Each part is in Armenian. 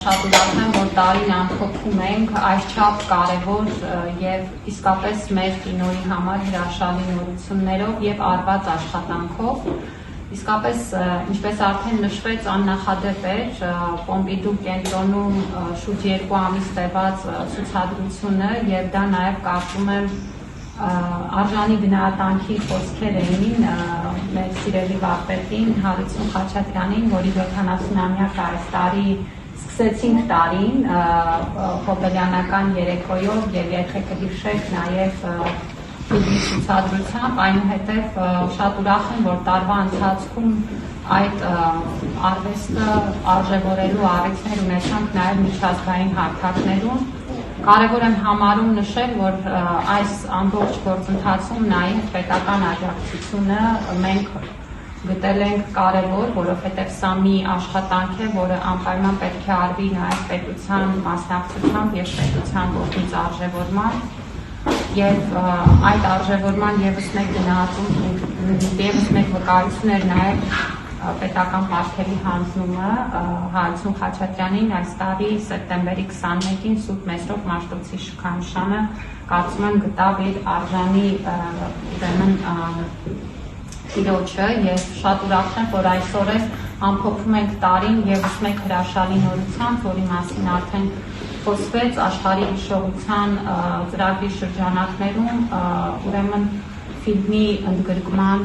Շատ ուրախ եմ, որ տարին ամփոփում ենք այսչափ կարևոր եւ իսկապես մեր կինոյի համար հրաշալի նորություններով եւ արված աշխատանքով։ Իսկապես, ինչպես արդեն նշվեց, աննախադեպ էր Պոմպիդու կենտրոնում շուրջ 2 ամիս տևած ցուցադրությունը եւ դա նաեւ կարծում եմ արժանի գնահատանքի խոսքեր էին մեր սիրելի վարպետին Հարություն Խաչատրյանին, որի 70-ամյակը այս տարի սկսեցինք տարին հոբելյանական երեկոյով եւ եթե կհիշեք նաեւ ֆիլմի ցուցադրությամբ, այնուհետև շատ ուրախ եմ, որ տարվա ընթացքում այդ արվեստը արժևորելու առիթներ ունեցանք նաեւ միջազգային հարթակներում։ Կարևոր եմ համարում նշել, որ այս ամբողջ գործընթացում նաեւ պետական աջակցությունը մենք գտել ենք կարևոր, որովհետև սա մի աշխատանք է, որը անպայման պետք է արվի նաև պետության մասնակցությամբ եւ պետության կողմից արժևորման եւ այդ արժևորման եւս մեկ գնահատում եւս մեկ վկայություն էր նաև պետական պարգևի հանձնումը Հարություն Խաչատրյանին այս տարի սեպտեմբերի 21-ին Սուրբ Մեսրոպ Մաշտոցի շքանշանը կարծում եմ գտավ իր արժանի ուրեմն տիրոջը եւ շատ ուրախ եմ, որ այսօր ամփոփում ենք տարին եւս մեկ հրաշալի նորությամբ, որի մասին արդեն խոսվեց աշխարհի հիշողության ծրագրի շրջանակներում, ուրեմն ֆիլմի ընդգրկման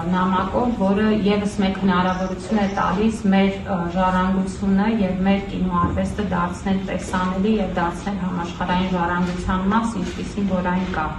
նամակով, որը եւս մեկ հնարավորություն է տալիս մեր ժառանգությունը եւ մեր կինոարվեստը դարձնել տեսանելի եւ դարձնել համաշխարհային ժառանգության մաս, ինչպիսին որ այն կա։